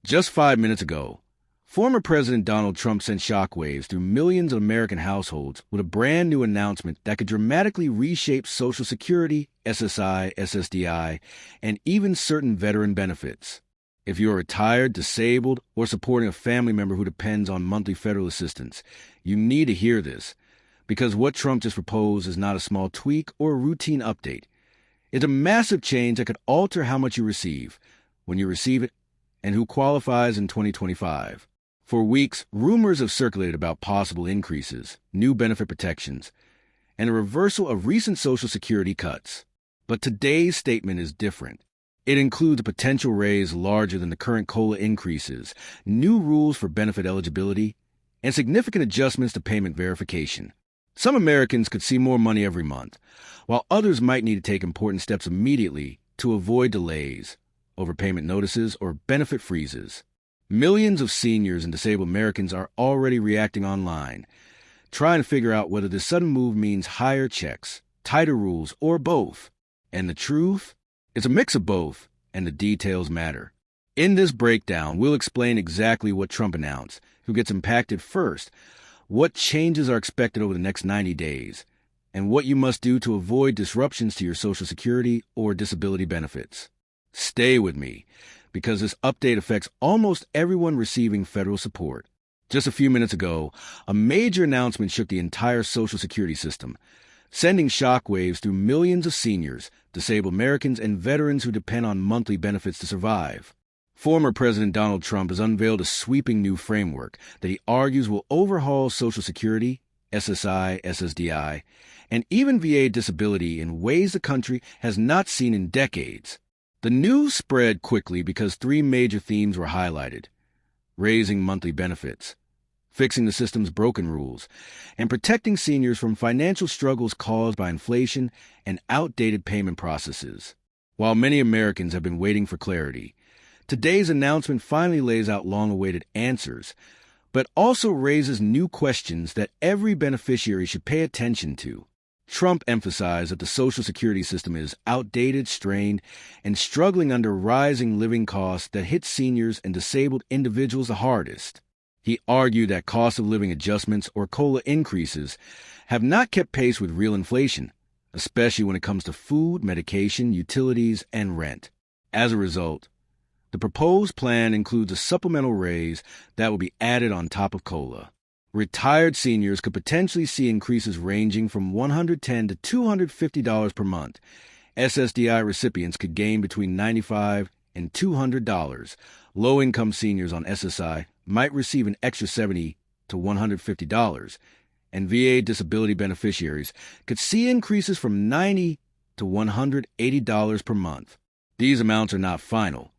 Just 5 minutes ago, former President Donald Trump sent shockwaves through millions of American households with a brand new announcement that could dramatically reshape Social Security, SSI, SSDI, and even certain veteran benefits. If you're retired, disabled, or supporting a family member who depends on monthly federal assistance, you need to hear this, because what Trump just proposed is not a small tweak or a routine update. It's a massive change that could alter how much you receive, when you receive it, and who qualifies in 2025. For weeks, rumors have circulated about possible increases, new benefit protections, and a reversal of recent Social Security cuts. But today's statement is different. It includes a potential raise larger than the current COLA increases, new rules for benefit eligibility, and significant adjustments to payment verification. Some Americans could see more money every month, while others might need to take important steps immediately to avoid delays, overpayment notices, or benefit freezes. Millions of seniors and disabled Americans are already reacting online, trying to figure out whether this sudden move means higher checks, tighter rules, or both. And the truth? It's a mix of both, and the details matter. In this breakdown, we'll explain exactly what Trump announced, who gets impacted first, what changes are expected over the next 90 days, and what you must do to avoid disruptions to your Social Security or disability benefits. Stay with me, because this update affects almost everyone receiving federal support. Just a few minutes ago, a major announcement shook the entire Social Security system, sending shockwaves through millions of seniors, disabled Americans, and veterans who depend on monthly benefits to survive. Former President Donald Trump has unveiled a sweeping new framework that he argues will overhaul Social Security, SSI, SSDI, and even VA disability in ways the country has not seen in decades. The news spread quickly because three major themes were highlighted: raising monthly benefits, fixing the system's broken rules, and protecting seniors from financial struggles caused by inflation and outdated payment processes. While many Americans have been waiting for clarity, today's announcement finally lays out long-awaited answers, but also raises new questions that every beneficiary should pay attention to. Trump emphasized that the Social Security system is outdated, strained, and struggling under rising living costs that hit seniors and disabled individuals the hardest. He argued that cost of living adjustments or COLA increases have not kept pace with real inflation, especially when it comes to food, medication, utilities, and rent. As a result, the proposed plan includes a supplemental raise that will be added on top of COLA. Retired seniors could potentially see increases ranging from $110 to $250 per month. SSDI recipients could gain between $95 and $200. Low-income seniors on SSI might receive an extra $70 to $150, and VA disability beneficiaries could see increases from $90 to $180 per month. These amounts are not final,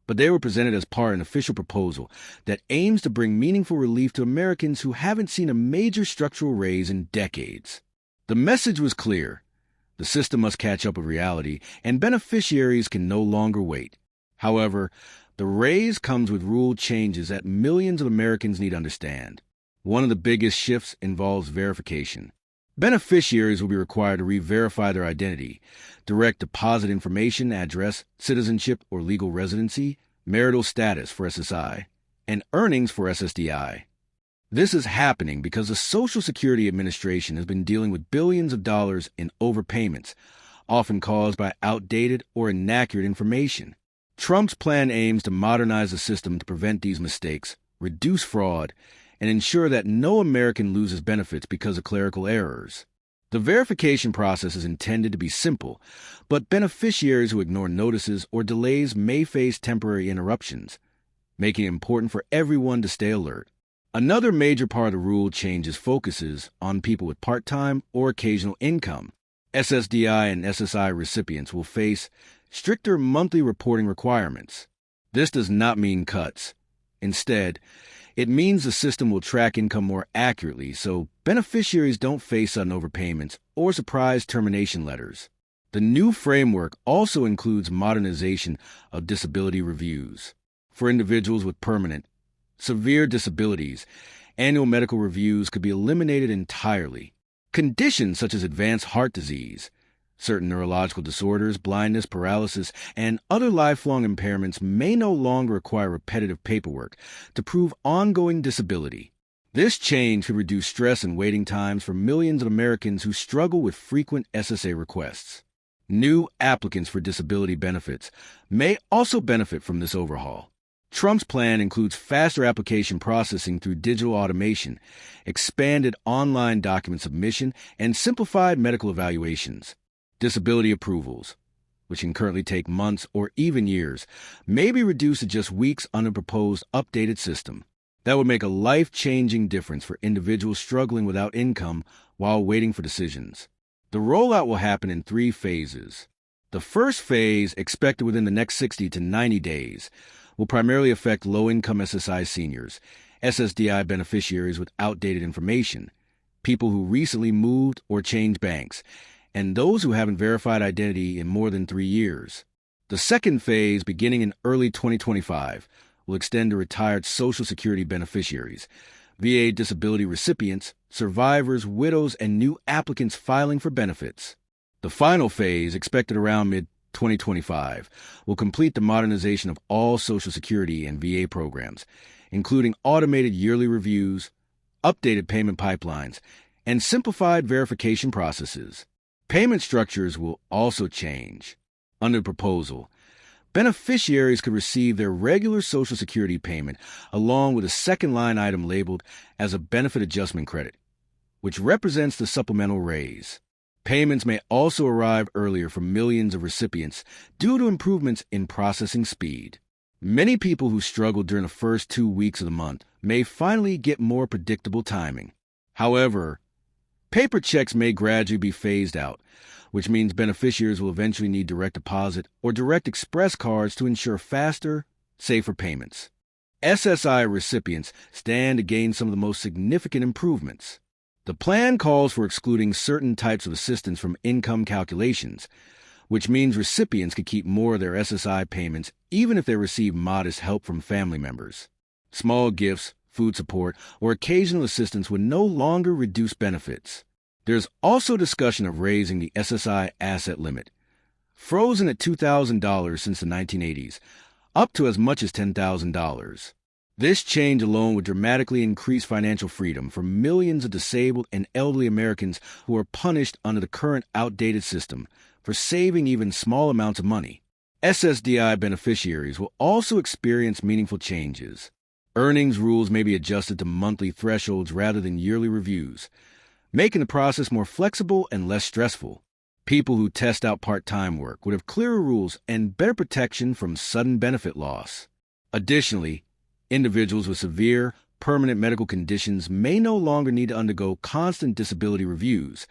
but they were presented as part of an official proposal that aims to bring meaningful relief to Americans who haven't seen a major structural raise in decades. The message was clear. The system must catch up with reality, and beneficiaries can no longer wait. However, the raise comes with rule changes that millions of Americans need to understand. One of the biggest shifts involves verification. Beneficiaries will be required to re-verify their identity, direct deposit information, address, citizenship or legal residency, marital status for SSI, and earnings for SSDI. This is happening because the Social Security Administration has been dealing with billions of dollars in overpayments, often caused by outdated or inaccurate information. Trump's plan aims to modernize the system to prevent these mistakes, reduce fraud, and ensure that no American loses benefits because of clerical errors. The verification process is intended to be simple, but beneficiaries who ignore notices or delays may face temporary interruptions, making it important for everyone to stay alert. Another major part of the rule changes focuses on people with part-time or occasional income. SSDI and SSI recipients will face stricter monthly reporting requirements. This does not mean cuts. Instead, it means the system will track income more accurately so beneficiaries don't face sudden overpayments or surprise termination letters. The new framework also includes modernization of disability reviews. For individuals with permanent, severe disabilities, annual medical reviews could be eliminated entirely. Conditions such as advanced heart disease, Certain neurological disorders, blindness, paralysis, and other lifelong impairments may no longer require repetitive paperwork to prove ongoing disability. This change could reduce stress and waiting times for millions of Americans who struggle with frequent SSA requests. New applicants for disability benefits may also benefit from this overhaul. Trump's plan includes faster application processing through digital automation, expanded online document submission, and simplified medical evaluations. Disability approvals, which can currently take months or even years, may be reduced to just weeks under the proposed updated system. That would make a life-changing difference for individuals struggling without income while waiting for decisions. The rollout will happen in 3 phases. The first phase, expected within the next 60 to 90 days, will primarily affect low-income SSI seniors, SSDI beneficiaries with outdated information, people who recently moved or changed banks, and those who haven't verified identity in more than 3 years. The second phase, beginning in early 2025, will extend to retired Social Security beneficiaries, VA disability recipients, survivors, widows, and new applicants filing for benefits. The final phase, expected around mid-2025, will complete the modernization of all Social Security and VA programs, including automated yearly reviews, updated payment pipelines, and simplified verification processes. Payment structures will also change. Under the proposal, beneficiaries could receive their regular Social Security payment along with a second line item labeled as a benefit adjustment credit, which represents the supplemental raise. Payments may also arrive earlier for millions of recipients due to improvements in processing speed. Many people who struggled during the first 2 weeks of the month may finally get more predictable timing. However, paper checks may gradually be phased out, which means beneficiaries will eventually need direct deposit or direct express cards to ensure faster, safer payments. SSI recipients stand to gain some of the most significant improvements. The plan calls for excluding certain types of assistance from income calculations, which means recipients could keep more of their SSI payments even if they receive modest help from family members. Small gifts, food support, or occasional assistance would no longer reduce benefits. There's also discussion of raising the SSI asset limit, frozen at $2,000 since the 1980s, up to as much as $10,000. This change alone would dramatically increase financial freedom for millions of disabled and elderly Americans who are punished under the current outdated system for saving even small amounts of money. SSDI beneficiaries will also experience meaningful changes. Earnings rules may be adjusted to monthly thresholds rather than yearly reviews, making the process more flexible and less stressful. People who test out part-time work would have clearer rules and better protection from sudden benefit loss. Additionally, individuals with severe, permanent medical conditions may no longer need to undergo constant disability reviews,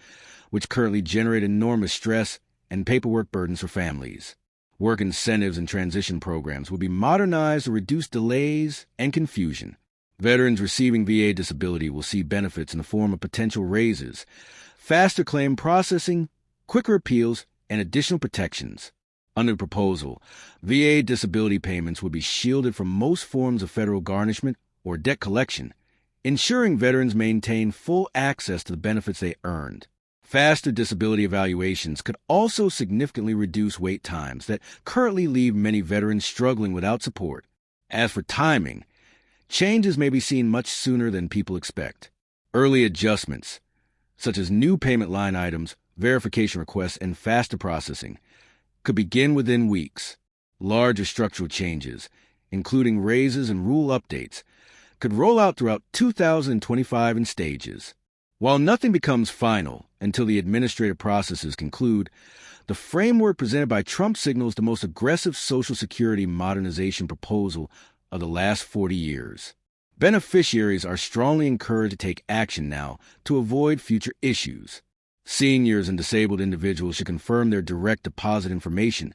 which currently generate enormous stress and paperwork burdens for families. Work incentives and transition programs will be modernized to reduce delays and confusion. Veterans receiving VA disability will see benefits in the form of potential raises, faster claim processing, quicker appeals, and additional protections. Under the proposal, VA disability payments would be shielded from most forms of federal garnishment or debt collection, ensuring veterans maintain full access to the benefits they earned. Faster disability evaluations could also significantly reduce wait times that currently leave many veterans struggling without support. As for timing, changes may be seen much sooner than people expect. Early adjustments, such as new payment line items, verification requests, and faster processing, could begin within weeks. Larger structural changes, including raises and rule updates, could roll out throughout 2025 in stages. While nothing becomes final until the administrative processes conclude, the framework presented by Trump signals the most aggressive Social Security modernization proposal of the last 40 years. Beneficiaries are strongly encouraged to take action now to avoid future issues. Seniors and disabled individuals should confirm their direct deposit information,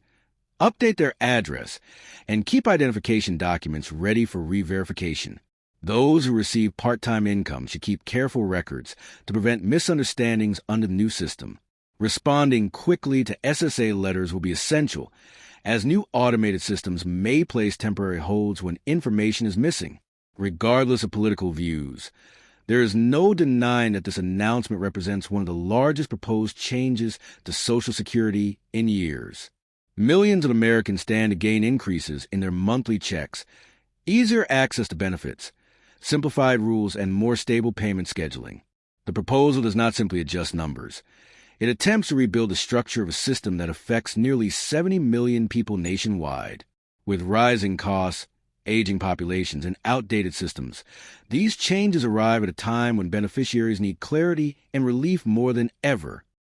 update their address, and keep identification documents ready for re-verification. Those who receive part-time income should keep careful records to prevent misunderstandings under the new system. Responding quickly to SSA letters will be essential, as new automated systems may place temporary holds when information is missing. Regardless of political views, There is no denying that this announcement represents one of the largest proposed changes to Social Security in years. Millions of Americans stand to gain increases in their monthly checks, easier access to benefits, simplified rules, and more stable payment scheduling. The proposal does not simply adjust numbers. It attempts to rebuild the structure of a system that affects nearly 70 million people nationwide. With rising costs, aging populations, and outdated systems, these changes arrive at a time when beneficiaries need clarity and relief more than ever.